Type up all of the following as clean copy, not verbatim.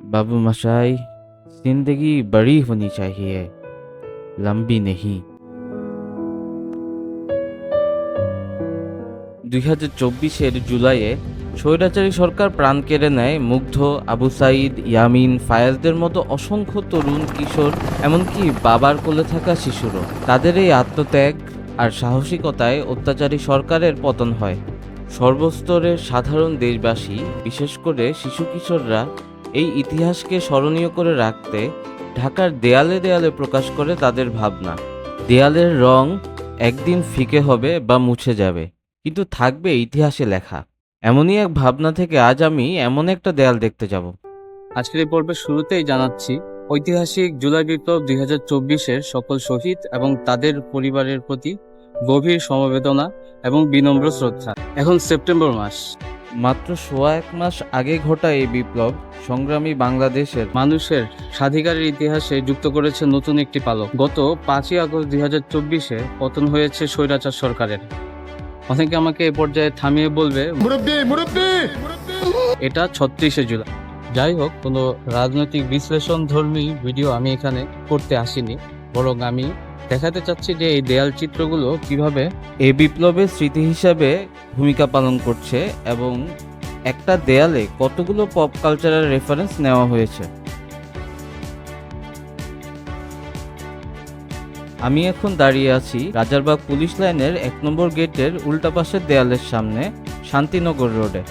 बाबू मशाई, जिंदगी बड़ी होनी चाहिए, लंबी नहीं। 2024-এর জুলাইয়ে স্বৈরাচারী সরকার প্রাণ কেড়ে নেয় মুগ্ধ, আবু সাঈদ, ইয়ামিন, ফায়াজদের মতো অসংখ্য তরুণ, কিশোর, এমনকি বাবার কোলে থাকা শিশুরও। তাদের এই আত্মত্যাগ আর সাহসিকতায় অত্যাচারী সরকারের পতন হয়। সর্বস্তরের সাধারণ দেশবাসী, বিশেষ করে শিশু কিশোররা এই ইতিহাসকে স্মরণীয় করে রাখতে ঢাকার দেয়ালে দেয়ালে প্রকাশ করে তাদের ভাবনা। দেয়ালের রং একদিন ফিকে হবে বা মুছে যাবে, কিন্তু থাকবে ইতিহাসে লেখা। এমনই এক ভাবনা থেকে আজ আমি এমন একটা দেয়াল দেখতে যাব। আজকের এই পর্বের শুরুতেই জানাচ্ছি ঐতিহাসিক জুলাই বিপ্লব 2024-এর সকল শহীদ এবং তাদের পরিবারের প্রতি গভীর সমবেদনা এবং বিনম্র শ্রদ্ধা। এখন সেপ্টেম্বর মাস, মাত্র 1.5 মাস আগে ঘটা এই বিপ্লব সংগ্রামী বাংলাদেশের মানুষের স্বাধিকারের ইতিহাসে যুক্ত করেছে নতুন একটি পালক। গত 5ই আগস্ট 2024-এ পতন হয়েছে স্বৈরাচার সরকারের। অনেকে আমাকে এ পর্যায়ে থামিয়ে বলবে, এটা 36শে জুলাই। যাই হোক, কোনো রাজনৈতিক বিশ্লেষণ ধর্মী ভিডিও আমি এখানে করতে আসিনি, বরং আমি দেখাতে চাচ্ছি যে এই দেয়াল চিত্রগুলো কিভাবে এই বিপ্লবের স্মৃতি হিসাবে ভূমিকা পালন করছে এবং একটা দেয়ালে কতগুলো পপ কালচারাল রেফারেন্স নেওয়া হয়েছে। আমি এখন দাঁড়িয়ে আছি রাজারবাগ পুলিশ লাইনের 1 নম্বর গেটের উল্টা পাশের দেয়ালের সামনে, শান্তিনগর রোডে।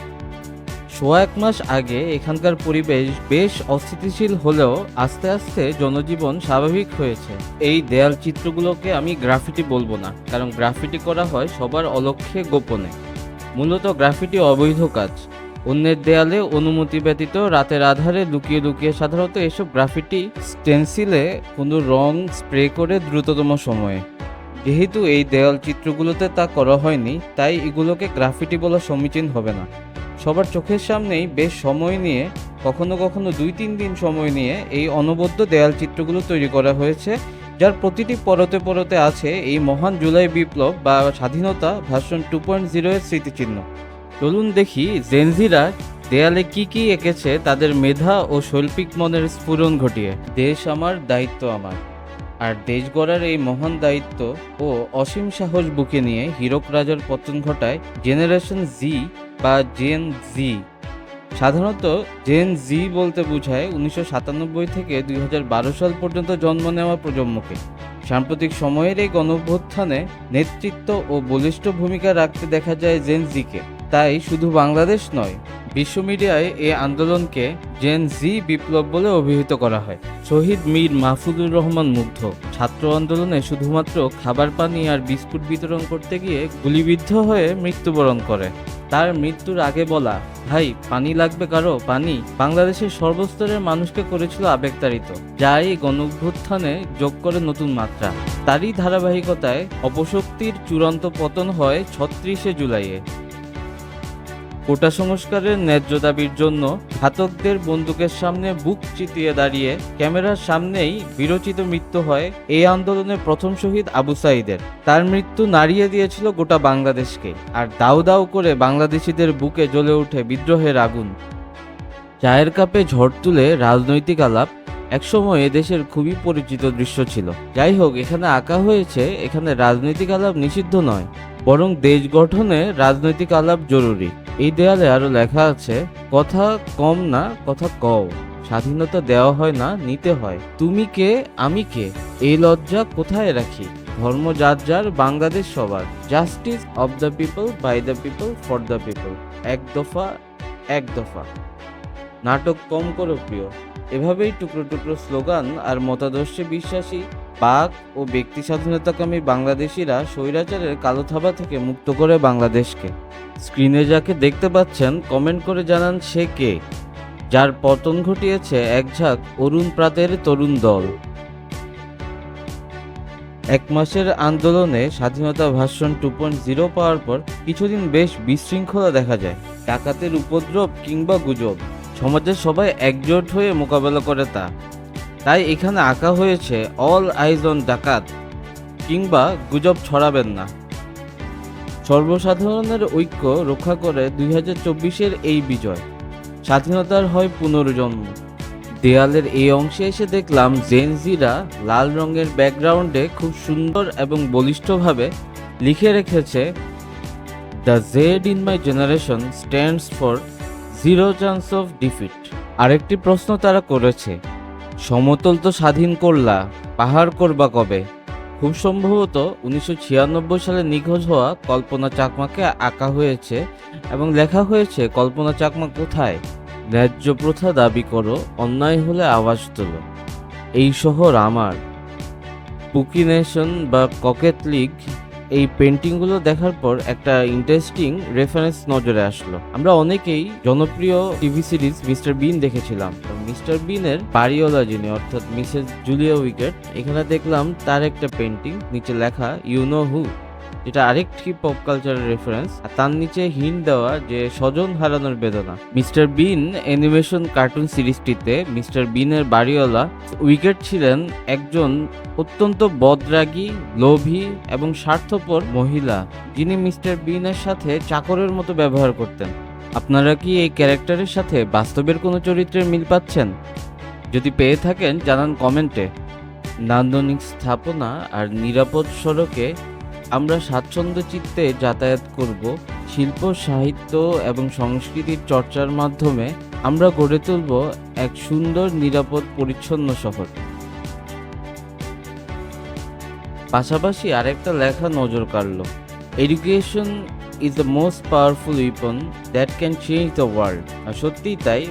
1.5 মাস আগে এখানকার পরিবেশ বেশ অস্থিতিশীল হলেও আস্তে আস্তে জনজীবন স্বাভাবিক হয়েছে। এই দেয়াল চিত্রগুলোকে আমি গ্রাফিটি বলবো না, কারণ গ্রাফিটি করা হয় সবার অলক্ষ্যে গোপনে। মূলত গ্রাফিটি অবৈধ কাজ। অন্যের দেয়ালে অনুমতি ব্যতীত রাতের আধারে লুকিয়ে লুকিয়ে সাধারণত এসব গ্রাফিটি স্টেন্সিলে কোনো রং স্প্রে করে দ্রুততম সময়ে। যেহেতু এই দেয়াল চিত্রগুলোতে তা করা হয়নি, তাই এগুলোকে গ্রাফিটি বলা সমীচীন হবে না। সবার চোখের সামনেই বেশ সময় নিয়ে, কখনো কখনো 2-3 দিন সময় নিয়ে এই অনবদ্য দেয়াল চিত্রগুলো তৈরি করা হয়েছে, যার প্রতিটি পরতে পরতে আছে এই মহান জুলাই বিপ্লব বা স্বাধীনতা ভার্সন 2.0 এর স্মৃতিচিহ্ন। চলুন দেখি জেনজিরা দেয়ালে কি কি এঁকেছে তাদের মেধা ও শৈল্পিক মনের স্ফুরণ ঘটিয়ে। দেশ আমার, দায়িত্ব আমার। আর দেশ গড়ার এই মহান দায়িত্ব ও অসীম সাহস বুকে নিয়ে হীরক রাজার পতন ঘটায় জেনারেশন জি বা জেন জি। সাধারণত জেন জি বলতে বোঝায় 1997 থেকে 2012 সাল পর্যন্ত জন্ম নেওয়া প্রজন্মকে। সাম্প্রতিক সময়ের এই গণঅভ্যুত্থানে নেতৃত্ব ও বলিষ্ঠ ভূমিকা রাখতে দেখা যায় জেন জিকে। তাই শুধু বাংলাদেশ নয়, বিশ্ব মিডিয়ায় এই আন্দোলনকে জেন জি বিপ্লব বলে অভিহিত করা হয়। শহীদ মীর মাহফুজুর রহমান মুগ্ধ ছাত্র আন্দোলনে শুধুমাত্র খাবার পানি আর বিস্কুট বিতরণ করতে গিয়ে গুলিবিদ্ধ হয়ে মৃত্যুবরণ করে। তার মৃত্যুর আগে বলা, ভাই পানি লাগবে কারো, পানি, বাংলাদেশের সর্বস্তরের মানুষকে করেছিল আবেগতাড়িত, যা এই গণঅভ্যুত্থানে যোগ করে নতুন মাত্রা। তারই ধারাবাহিকতায় অপশক্তির চূড়ান্ত পতন হয় 36শে জুলাইয়ে। কোটা সংস্কারের ন্যায্য দাবির জন্য ঘাতকদের বন্দুকের সামনে বুক চিতিয়ে দাঁড়িয়ে ক্যামেরার সামনেই বিরচিত মৃত্যু হয় এই আন্দোলনের প্রথম শহীদ আবু সাঈদের। তার মৃত্যু নাড়িয়ে দিয়েছিল গোটা বাংলাদেশকে, আর দাউ দাউ করে বাংলাদেশিদের বুকে জ্বলে ওঠে বিদ্রোহের আগুন। চায়ের কাপে ঝড় তুলে রাজনৈতিক আলাপ একসময় এদেশের খুবই পরিচিত দৃশ্য ছিল। যাই হোক, এখানে আঁকা হয়েছে এখানে রাজনৈতিক আলাপ নিষিদ্ধ নয়, বরং দেশ গঠনে রাজনৈতিক আলাপ জরুরি। এই দেয়ালে আরো লেখা আছে, কথা কম না, কথা কও, স্বাধীনতা দেওয়া হয় না, নিতে হয়। তুমি কে, আমি কে, এই লজ্জা কোথায় রাখি, ধর্ম যার যার, বাংলাদেশ সবার, justice of the people, by the people, for the people, এক দফা এক দফা। নাটক কম করো প্রিয়। এভাবেই টুকরো টুকরো স্লোগান আর মতাদর্শে বিশ্বাসী বাক ও ব্যক্তি স্বাধীনতাকামী বাংলাদেশিরা স্বৈরাচারের কালো থাবা থেকে মুক্ত করে বাংলাদেশকে। স্ক্রিনে যাকে দেখতে পাচ্ছেন কমেন্ট করে জানান সে কে, যার পতন ঘটিয়েছে এক ঝাঁক অরুণ প্রাতের তরুণ দল। 1 মাসের আন্দোলনে স্বাধীনতা ভার্সন 2.0 পাওয়ার পর কিছুদিন বেশ বিশৃঙ্খলা দেখা যায়। ডাকাতের উপদ্রব কিংবা গুজব, সমাজের সবাই একজোট হয়ে মোকাবেলা করে তা। তাই এখানে আঁকা হয়েছে অল আইজ অন ডাকাত, কিংবা গুজব ছড়াবেন না। সর্বসাধারণের ঐক্য রক্ষা করে 2024-এর এই বিজয়। স্বাধীনতার হয় পুনর্জন্ম। দেয়ালের এই অংশে এসে দেখলাম জেনজিরা লাল রঙের ব্যাকগ্রাউন্ডে খুব সুন্দর এবং বলিষ্ঠভাবে লিখে রেখেছে, the Z in my generation stands for zero chance of defeat. আরেকটি প্রশ্ন তারা করেছে, সমতল তো স্বাধীন করলা, পাহাড় করবা কবে? খুব সম্ভবত 1996 সালে নিখোঁজ হওয়া কল্পনা চাকমাকে আঁকা হয়েছে এবং লেখা হয়েছে, কল্পনা চাকমা কোথায়? ন্যায্য প্রথা দাবি করো, অন্যায় হলে আওয়াজ তোলো, এই শহর আমার। পুকি নেশন বা ককেট লিগ, এই পেন্টিংগুলো দেখার পর একটা ইন্টারেস্টিং রেফারেন্স নজরে আসলো। আমরা অনেকেই জনপ্রিয় টিভি সিরিজ মিস্টার বিন দেখেছিলাম। মিস্টার বিনের বাড়িওয়ালা যিনি, অর্থাৎ মিসেস জুলিয়া উইকেট, এখানে দেখলাম তার একটা পেন্টিং, নিচে লেখা ইউ নো হু, যেটা আরেকটি পপ কালচারের রেফারেন্স, আর তার নিচে হিন্ট দেওয়া যে স্বজন হারানোর বেদনা। মিস্টার বিন অ্যানিমেশন কার্টুন সিরিজটিতে মিস্টার বিনের বাড়িওয়ালা উইকেট ছিলেন একজন অত্যন্ত বদরাগী, লোভী এবং স্বার্থপর মহিলা, যিনি মিস্টার বিনের সাথে চাকরের মতো ব্যবহার করতেন। আপনারা কি এই ক্যারেক্টারের সাথে বাস্তবের কোনো চরিত্রের মিল পাচ্ছেন? যদি পেয়ে থাকেন জানান কমেন্টে। নান্দনিক স্থাপনা আর নিরাপদ সড়কে আমরা স্বাচ্ছন্দ্য চিত্তে যাতায়াত করব। শিল্প, সাহিত্য এবং সংস্কৃতির চর্চার মাধ্যমে আমরা গড়ে তুলব এক সুন্দর, নিরাপদ, পরিচ্ছন্ন শহর। পাশাপাশি আরেকটা লেখা নজর কাড়ল, education is the most powerful weapon that can change the world. আর সত্যিই তাই,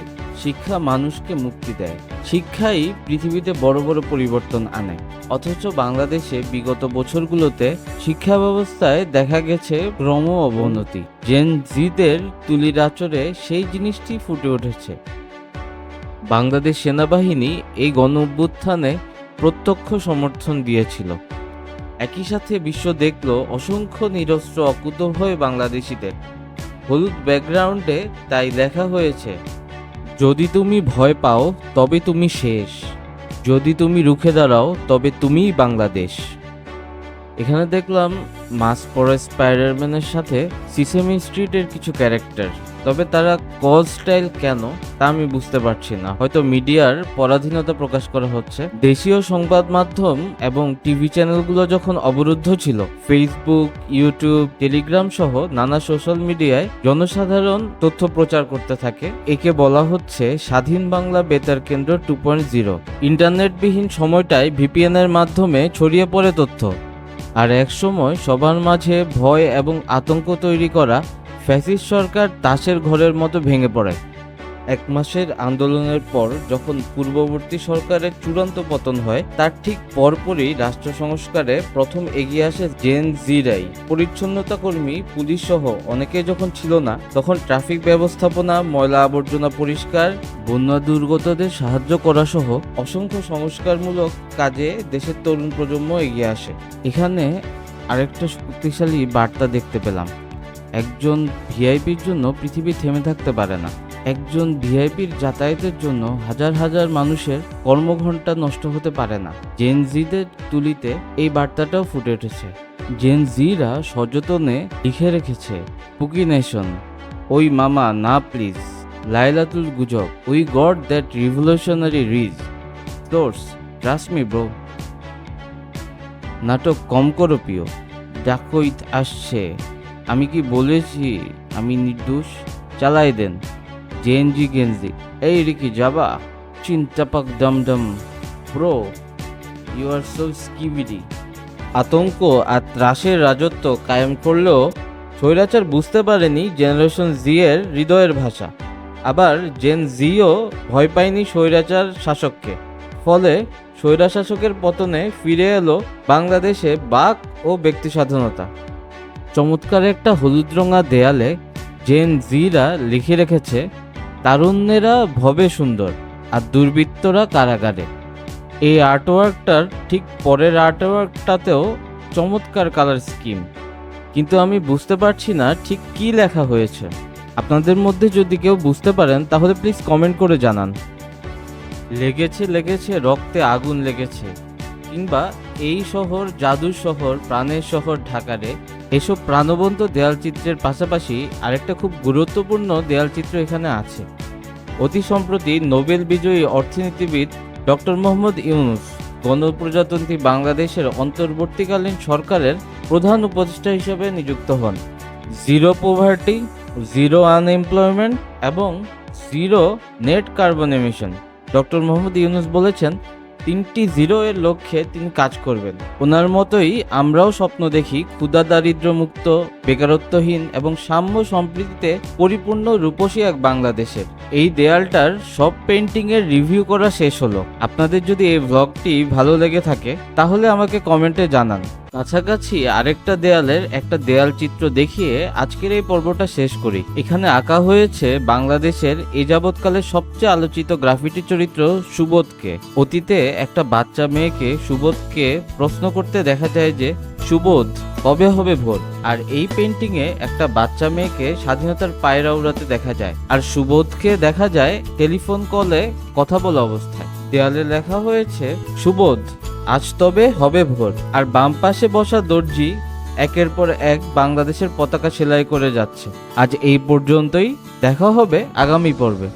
শিক্ষা মানুষকে মুক্তি দেয়। শিক্ষাই পৃথিবীতে বড় বড় পরিবর্তন আনে। অথচ বাংলাদেশে বিগত বছরগুলোতে শিক্ষা ব্যবস্থায় দেখা গেছে ক্রম অবনতি। জেন জিদের তুলির আঁচড়ে সেই জিনিসটি ফুটে উঠেছে। বাংলাদেশ সেনাবাহিনী এই গণ অভ্যুত্থানে প্রত্যক্ষ সমর্থন দিয়েছিল। একই সাথে বিশ্ব দেখল অসংখ্য নিরস্ত্র অকুতোভয় বাংলাদেশিদের। হলুদ ব্যাকগ্রাউন্ডে তাই লেখা হয়েছে, যদি তুমি ভয় পাও তবে তুমি শেষ, যদি তুমি রুখে দাঁড়াও তবে তুমিই বাংলাদেশ। এখানে দেখলাম মাস্ক পরা স্পাইডারম্যানের সাথে সিসেমি স্ট্রিটের কিছু ক্যারেক্টার, তবে তারা কজ স্টাইল কেন তা আমি বুঝতে পারছি না। হয়তো মিডিয়ার পরাধীনতা প্রকাশ করা হচ্ছে। দেশীয় সংবাদ মাধ্যম এবং টিভি চ্যানেলগুলো যখন অবরুদ্ধ ছিল, ফেসবুক, ইউটিউব, টেলিগ্রাম সহ নানা সোশ্যাল মিডিয়ায় জনসাধারণ তথ্য প্রচার করতে থাকে। একে বলা হচ্ছে স্বাধীন বাংলা বেতার কেন্দ্র 2.0। ইন্টারনেটবিহীন সময়টায় ভিপিএন এর মাধ্যমে ছড়িয়ে পড়ে তথ্য, আর একসময় সবার মাঝে ভয় এবং আতঙ্ক তৈরি করা ফ্যাসিস্ট সরকার তাসের ঘরের মতো ভেঙে পড়ে। 1 মাসের আন্দোলনের পর যখন পূর্ববর্তী সরকারের চূড়ান্ত পতন হয়, তার ঠিক পরপরই রাষ্ট্র সংস্কারে প্রথম এগিয়ে আসে জেন জিরাই। পরিচ্ছন্নতা কর্মী, পুলিশ সহ অনেকে যখন ছিল না, তখন ট্রাফিক ব্যবস্থাপনা, ময়লা আবর্জনা পরিষ্কার, বন্যা দুর্গতদের সাহায্য করা সহ অসংখ্য সংস্কারমূলক কাজে দেশের তরুণ প্রজন্ম এগিয়ে আসে। এখানে আরেকটা শক্তিশালী বার্তা দেখতে পেলাম, একজন ভিআইপির জন্য পৃথিবী থেমে থাকতে পারে না। একজন ভিআইপির যাতায়াতের জন্য হাজার হাজার মানুষের কর্মঘণ্টা নষ্ট হতে পারে না। জেন জিদের তুলিতে এই বার্তাটাও ফুটে উঠেছে। জেন জিরা সযতনে লিখে রেখেছে, পুকি নেশন, ওই মামা না প্লিজ, লাইলাতুল গুজব, we got that revolutionary rizz, floors, trust me bro. নাটক কম করো প্রিয়, ডাকইত আসছে, আমি কি বলেছি আমি নির্দোষ? চালাই দেন জেনজি গেনজি, এই রিকি যাবা, চিন্তাপাক দমদম bro, you are so skibidi. আতঙ্ক আর ত্রাসের রাজত্ব কায়েম করলেও স্বৈরাচার বুঝতে পারেনি জেনারেশন জি এর হৃদয়ের ভাষা। আবার জেন জিও ভয় পায়নি স্বৈরাচার শাসককে। ফলে স্বৈরা শাসকের পতনে ফিরে এলো বাংলাদেশে বাক ও ব্যক্তি স্বাধীনতা। চমৎকার একটা হলুদ রঙা দেয়ালে জেন জিরা লিখে রেখেছে, তারুণ্যেরা ভবে সুন্দর আর দুর্বৃত্তরা কারাগারে। এই আর্টওয়ার্কটার ঠিক পরের আর্টওয়ার্কটাতেও চমৎকার কালার স্কিম, কিন্তু আমি বুঝতে পারছি না ঠিক কি লেখা হয়েছে। আপনাদের মধ্যে যদি কেউ বুঝতে পারেন তাহলে প্লিজ কমেন্ট করে জানান। লেগেছে রক্তে আগুন লেগেছে, কিংবা এই শহর জাদুর শহর, প্রাণের শহর ঢাকারে। এসব প্রাণবন্ত দেয়ালচিত্রের পাশাপাশি আরেকটা খুব গুরুত্বপূর্ণ দেয়ালচিত্র এখানে আছে। অতি সম্প্রতি নোবেল বিজয়ী অর্থনীতিবিদ ডক্টর মোহাম্মদ ইউনূস গণপ্রজাতন্ত্রী বাংলাদেশের অন্তর্বর্তীকালীন সরকারের প্রধান উপদেষ্টা হিসেবে নিযুক্ত হন। জিরো পভার্টি, জিরো আনএমপ্লয়মেন্ট এবং zero net carbon emission. Doctor Mohammad Yunus বলেছেন 3টি জিরো এর লক্ষ্যে তিনি কাজ করবেন। ওনার মতোই আমরাও স্বপ্ন দেখি ক্ষুধা দারিদ্র্য মুক্ত, বেকারত্বহীন এবং সাম্য সম্প্রীতিতে পরিপূর্ণ রূপসী এক বাংলাদেশের। এই দেয়ালটার সব পেন্টিং এর রিভিউ করা শেষ হলো। আপনাদের যদি এই ব্লগটি ভালো লেগে থাকে তাহলে আমাকে কমেন্টে জানান। কাছাকাছি আরেকটা দেয়ালের একটা দেয়াল চিত্র দেখিয়ে আজকের এই পর্বটা শেষ করি। এখানে আঁকা হয়েছে বাংলাদেশের এ যাবৎকালের সবচেয়ে আলোচিত গ্রাফিটি চরিত্র সুবোধকে। অতীতে একটা বাচ্চা মেয়েকে সুবোধকে প্রশ্ন করতে দেখা যায় যে, সুবোধ কবে হবে ভোর? আর এই পেন্টিং এ একটা বাচ্চা মেয়েকে স্বাধীনতার পায়রা উড়াতে দেখা যায়, আর সুবোধকে দেখা যায় টেলিফোন কলে কথা বলা অবস্থায়। দেয়ালে লেখা হয়েছে, সুবোধ আজ তবে হবে ভোর। আর বাম পাশে বসা দর্জি একের পর এক বাংলাদেশের পতাকা সেলাই করে যাচ্ছে। আজ এই পর্যন্তই, দেখা হবে আগামী পর্বে।